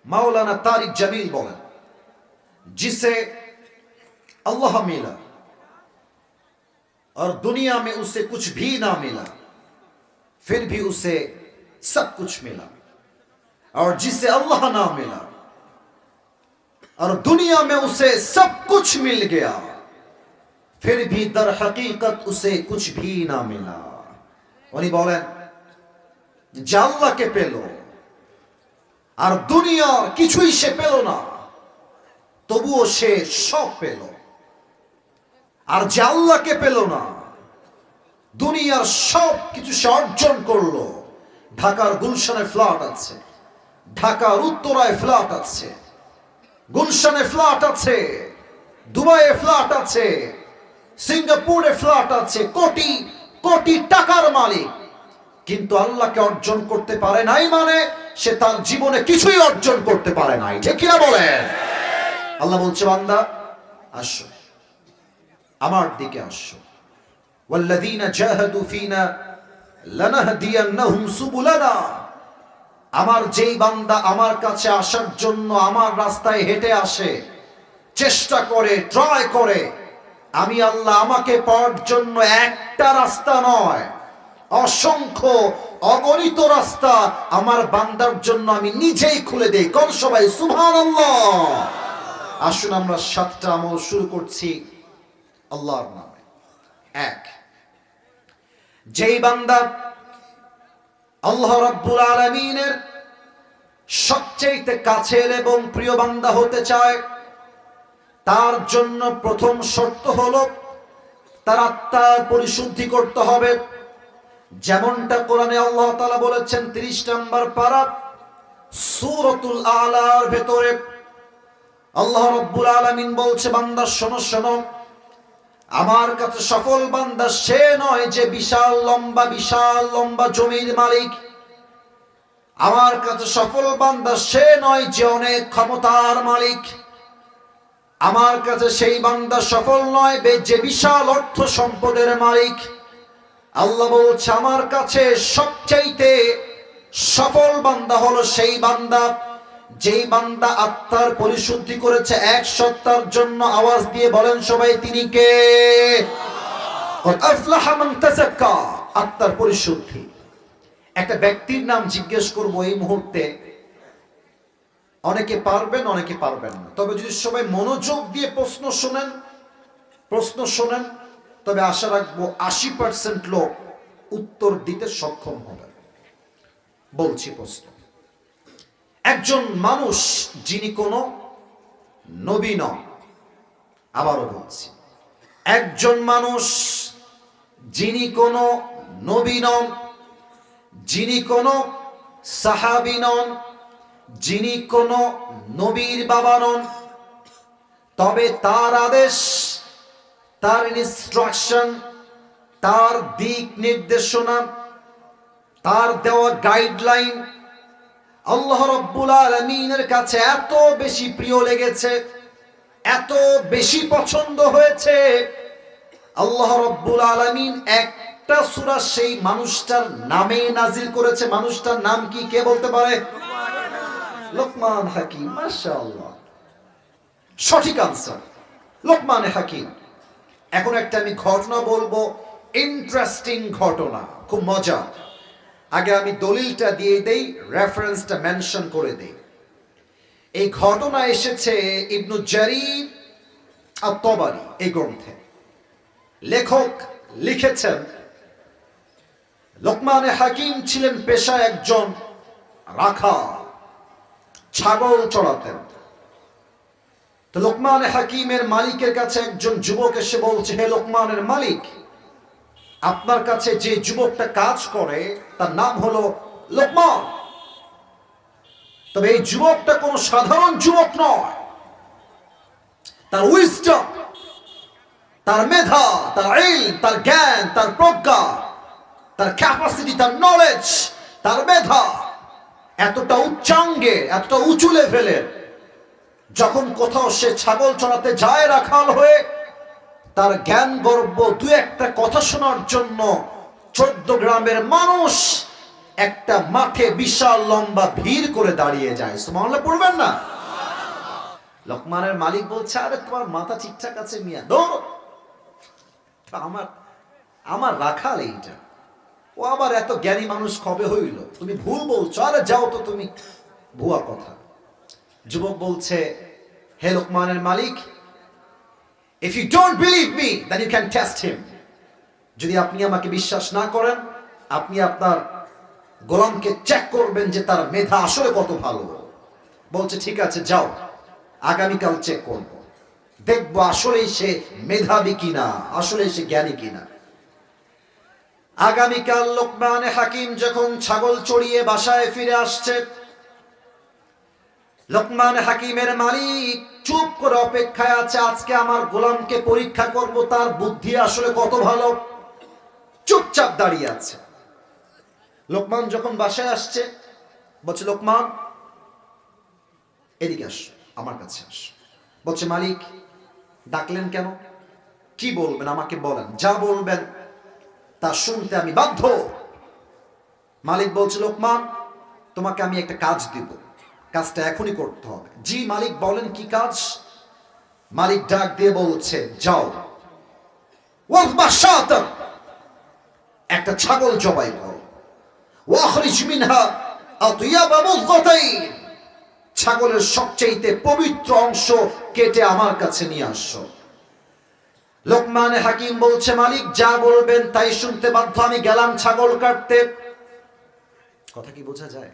मौलाना तारिक जमील बोलें, जिसे अल्लाह मिला और दुनिया में उसे कुछ भी ना मिला, फिर भी उसे सब कुछ मिला, और जिसे अल्लाह ना मिला और दुनिया में उसे सब कुछ मिल गया, फिर भी दर हकीकत उसे कुछ भी ना मिला। उन्हीं बोलें, যে আল্লাহকে পেল আর দুনিয়ার কিছুই সে পেল না, তবুও সে সব পেল। আর যে আল্লাহকে পেল না, দুনিয়ার সব কিছু সে অর্জন করলো। ঢাকার গুলশানে ফ্ল্যাট আছে, ঢাকার উত্তরায় ফ্ল্যাট আছে, গুলশানে ফ্ল্যাট আছে, দুবাইয়ে ফ্ল্যাট আছে, সিঙ্গাপুরে ফ্ল্যাট আছে, কোটি কোটি টাকার মালিক, কিন্তু আল্লাহকে অর্জন করতে পারে নাই, মানে সে তার জীবনে কিছুই অর্জন করতে পারে নাই। ঠিক কিনা বলেন? আল্লাহ বলছে, বান্দা আসো, আমার দিকে আসো। ওয়াল্লাযীনা জাহাদু ফীনা লানাহদিয়ান্নাহুম সুবুলানা। আমার যেই বান্দা আমার কাছে আসার জন্য আমার রাস্তায় হেঁটে আসে, চেষ্টা করে, ট্রাই করে, আমি আল্লাহ আমাকে পাওয়ার জন্য একটা রাস্তা নয়, অসংখ্য অগণিত রাস্তা আমার বান্দার জন্য আমি নিজেই খুলে দেই। কোন সবাই সুবহানাল্লাহ। আসুন আমরা 7টা আমল শুরু করছি আল্লাহর নামে। 1, যেই বান্দা আল্লাহ রাব্বুল আলামিনের সবচেয়ে কাছের এবং প্রিয় বান্দা হতে চায়, তার জন্য প্রথম শর্ত হলো তার আত্মার পরিশুদ্ধি করতে হবে। যেমনটা কোরআনে আল্লাহ তাআলা বলেছেন 30 নম্বর পারা সূরাতুল আলার ভেতরে আল্লাহ রাব্বুল আলামিন বলছে, বান্দা শোনো শোনো, আমার কাছে সফল বান্দা সে নয় যে বিশাল লম্বা জমির মালিক। আমার কাছে সফল বান্দা সে নয় যে অনেক ক্ষমতার মালিক। আমার কাছে সেই বান্দা সফল নয় যে বিশাল অর্থ সম্পদের মালিক। আল্লাহ বলছে, আমার কাছে সবচাইতে সফল বান্দা হলো সেই বান্দা যেই বান্দা আত্মার পরিশুদ্ধি করেছে 1 সপ্তাহের জন্য। আওয়াজ দিয়ে বলেন সবাই, তিনি কে? আফলাহা মান তাযাক্কা। আত্মার পরিশুদ্ধি। একটা ব্যক্তির নাম জিজ্ঞেস করব এই মুহূর্তে, অনেকে পারবেন অনেকে পারবেন না, তবে যদি সবাই মনোযোগ দিয়ে প্রশ্ন শোনেন, তবে আশা রাখবো 80% লোক উত্তর দিতে সক্ষম হবে। বলছি প্রশ্ন, একজন মানুষ যিনি কোনো নবী নন, আবারও বলছি, একজন মানুষ যিনি কোনো নবী নন, যিনি কোনো সাহাবী নন, যিনি কোনো নবীর বাবা নন, তবে তার আদেশ, তার ইনস্ট্রাকশন, তার দিক নির্দেশনা, তার দেওয়া গাইডলাইন আল্লাহ রাব্বুল আলামিনের কাছে এত বেশি প্রিয় লেগেছে, এত বেশি পছন্দ হয়েছে, আল্লাহ রাব্বুল আলামিন একটা সূরা সেই মানুষটার নামে নাজিল করেছে। মানুষটার নাম কি, কে বলতে পারে? লোকমান হাকিম। মাশাআল্লাহ, সঠিক আনসার, লোকমান হাকিম। এখন একটা আমি ঘটনা বলবো, ইন্টারেস্টিং ঘটনা, খুব মজা। আগে আমি দলিলটা দিয়ে দেই, রেফারেন্সটা মেনশন করে দেই। এই ঘটনা এসেছে ইবনু জারীর আত-তাবারি এই গ্রন্থে। লেখক লিখেছেন, লোকমান হাকিম ছিলেন পেশায় একজন রাখাল, ছাগল চড়াতেন। তো লোকমান হাকিমের মালিকের কাছে একজন যুবক এসে বলছে, হে লোকমানের মালিক, আপনার কাছে যে যুবকটা কাজ করে তার নাম হলো লোকমান, তবে এই যুবকটা কোনো সাধারণ যুবক নয়। তার উইজডম, তার মেধা, তার ইলম, তার জ্ঞান, তার প্রজ্ঞা, তার ক্যাপাসিটি, তার নলেজ, তার মেধা এতটা উচ্চাঙ্গে, এতটা উঁচু লেভেলের, যখন কোথাও সে ছাগল চড়াতে যায় রাখাল হয়ে, তার জ্ঞান গর্ব 2-1টা কথা শোনার জন্য 14 গ্রামের মানুষ একটা মাঠে বিশাল লম্বা ভিড় করে দাঁড়িয়ে যায়। সুবহানাল্লাহ পড়বেন না? লোকমানের মালিক বলছে, আরে তোমার মাথা ঠিকঠাক আছে মিয়া, দৌড়। আমার আমার রাখাল এইটা, ও আবার এত জ্ঞানী মানুষ কবে হইল? তুমি ভুল বলছো, আরে যাও তো তুমি, ভুয়া কথা। যুবক বলছে, হে লোকমানের মালিক, if you don't believe me then you can test him. যদি আপনি আমাকে বিশ্বাস না করেন, আপনি আপনার গোলামকে চেক করবেন যে তার মেধা আসলে কত ভালো। বলছে ঠিক আছে, যাও, আগামীকাল চেক করব, দেখবো আসলেই সে মেধাবী কিনা, আসলে সে জ্ঞানী কিনা। আগামীকাল লোকমান হাকিম যখন ছাগল চড়িয়ে বাসায় ফিরে আসছে, লোকমান হাকিমের মালিক চুপ করে অপেক্ষায় আছে, আজকে আমার গোলামকে পরীক্ষা করব, তার বুদ্ধি আসলে কত ভালো। চুপচাপ দাঁড়িয়ে আছে। লোকমান যখন বাসায় আসছে, বলছে, লোকমান এদিকে আস, আমার কাছে আস। বলছে, মালিক ডাকলেন কেন? কি বলবেন আমাকে বলেন, যা বলবেন তা শুনতে আমি বাধ্য। মালিক বলছে, লোকমান তোমাকে আমি একটা কাজ দিব, কাজটা এখনই করতে হবে। জি মালিক বলেন, কি কাজ? মালিক ডাক দিয়ে বলছে, যাও, একটা ছাগল জবাই করো, ছাগলের সবচেয়ে পবিত্র অংশ কেটে আমার কাছে নিয়ে আসো। লোকমান হাকিম বলছে, মালিক যা বলবেন তাই শুনতে বাধ্য। আমি গেলাম ছাগল কাটতে। কথা কি বোঝা যায়?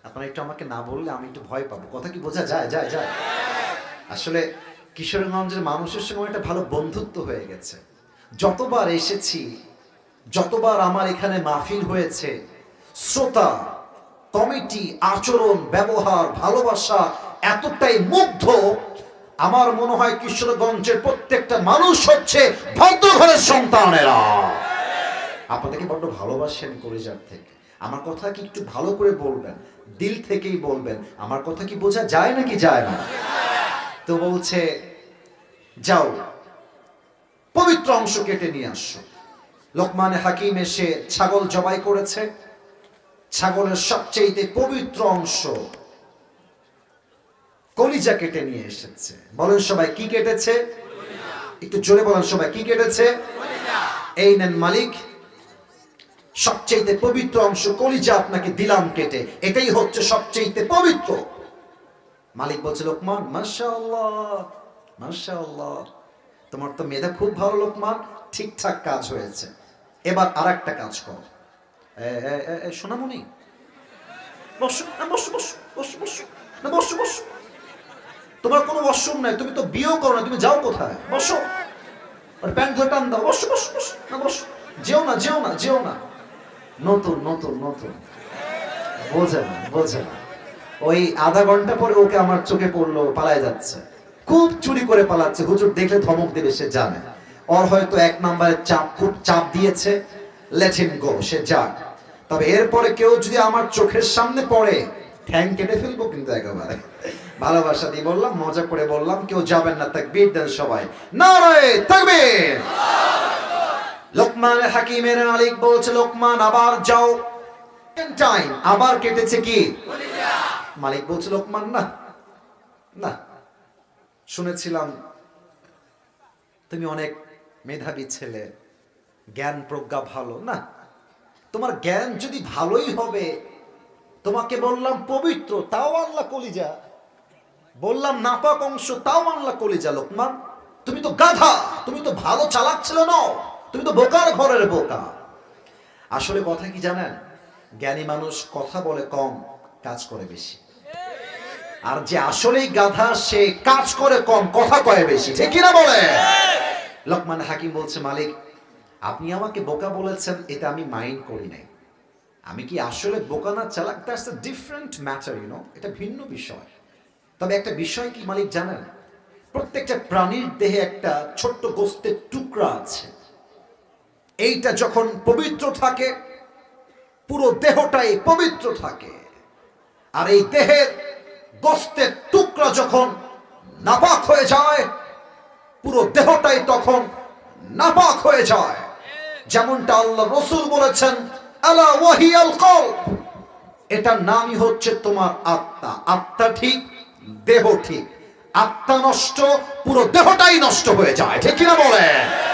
আপনারা একটু আমাকে না বললে আমি একটু ভয় পাবো। কথা কি বোঝা যায়? যায় যায় আসলে কিশোরগঞ্জের মানুষের সঙ্গে একটা ভালো বন্ধুত্ব হয়ে গেছে। যতবার এসেছি, যতবার আমার এখানে মাহফিল হয়েছে, শ্রোতা, কমিটি, আচরণ, ব্যবহার, ভালোবাসা এতটাই মুগ্ধ, আমার মনে হয় কিশোরগঞ্জের প্রত্যেকটা মানুষ হচ্ছে ভদ্র ঘরের সন্তানেরা। আপনাদেরকে বড্ড ভালোবাসেন কলিজার থেকে। আমার কথা কি একটু ভালো করে বলবেন, দিল থেকেই বলবেন। আমার কথা কি বোঝা যায় নাকি যায় না? তো বলছে, যাও, পবিত্র অংশ কেটে নিয়ে আসো। লোকমান হাকিম এসে ছাগল জবাই করেছে। ছাগলের সবচেয়ে পবিত্র অংশ কলিজা কেটে নিয়ে এসেছে। বলেন সবাই, কি কেটেছে? একটু জোরে বলেন সবাই, কি কেটেছে? এই নেন মালিক, সবচেয়ে পবিত্র অংশ কলিজা আপনাকে দিলাম কেটে, এটাই হচ্ছে সবচেয়ে পবিত্র। মালিক বলছে, লোকমান মাশাআল্লাহ, মাশাআল্লাহ, তোমার তো মেধা খুব ভালো লোকমান, ঠিকঠাক কাজ হয়েছে। এবার আর একটা কাজ করো। সোনামণি বসো, বসো বসো বসো বসো, না বসো বসো, তোমার কোনো ওয়াশরুম নাই, তুমি তো বিয়েও করো না, তুমি যাও কোথায়? বসো, আর প্যান্ট ধরে টান দাও, বসো বসো বসো, না বসো, যেও না যেও না যেও না। নতুন নতুন নতুন, বোঝে না বোঝে না। ওই আধা ঘন্টা পরে ওকে আমার চোখে পড়লো, পালায় যাচ্ছে, খুব চুরি করে পালাচ্ছে। হুজুর দেখলে ধমক দেবে, সে জানে ওর হয়তো এক নম্বরের চাপ, খুব চাপ দিয়েছে, লেট হিম গো, সে যাক। তবে এরপরে কেউ যদি আমার চোখের সামনে পড়ে, ঠ্যাং কেটে ফেলবো কিন্তু একেবারে। ভালোবাসা দিয়ে বললাম, মজা করে বললাম, কেউ যাবেন না, তাকবীর দেন সবাই, নারে তাকবীর। লোকমান হাকিমের মালিক বলছে, লোকমান আবার যাও, টাইম আবার কেটেছে কি? মালিক বলছে, লোকমান না না, শুনেছিলাম তুমি অনেক মেধাবী ছেলে, জ্ঞান প্রজ্ঞা ভালো, না তোমার জ্ঞান যদি ভালোই হবে, তোমাকে বললাম পবিত্র, তাও আল্লাহ কলিজা, বললাম নাপাক অংশ, তাও আল্লাহ কলিজা। লোকমান তুমি তো গাধা, তুমি তো ভালো চালাক ছেলে নও, তুমি তো বোকার ঘরের বোকা। আসলে কথা কি জানেন, জ্ঞানী মানুষ কথা বলে কম, কাজ করে বেশি। আর যে আসলেই গাধা, সে কাজ করে কম, কথা কয় বেশি। ঠিক কিনা বলে? লোকমান হাকিম বলছে, মালিক আপনি আমাকে বোকা বলেছেন, এটা আমি মাইন্ড করি নাই। আমি কি আসলে বোকা না চালাক, that's a different matter, you know, এটা ভিন্ন বিষয়। তবে একটা বিষয় কি মালিক জানেন, প্রত্যেকটা প্রাণীর দেহে একটা ছোট্ট গোস্তের টুকরা আছে। এইটা যখন পবিত্র থাকে, পুরো দেহটাই পবিত্র থাকে। আর এই দেহের গোস্তের টুকরা যখন নাপাক হয়ে যায়, পুরো দেহটাই তখন নাপাক হয়ে যায়। যেমনটা আল্লাহ রাসূল বলেছেন, আলা ওয়াহিয়াল কলব, এটার নামই হচ্ছে তোমার আত্মা। আত্মা ঠিক, দেহ ঠিক। আত্মা নষ্ট, পুরো দেহটাই নষ্ট হয়ে যায়। ঠিক কিনা বলেন?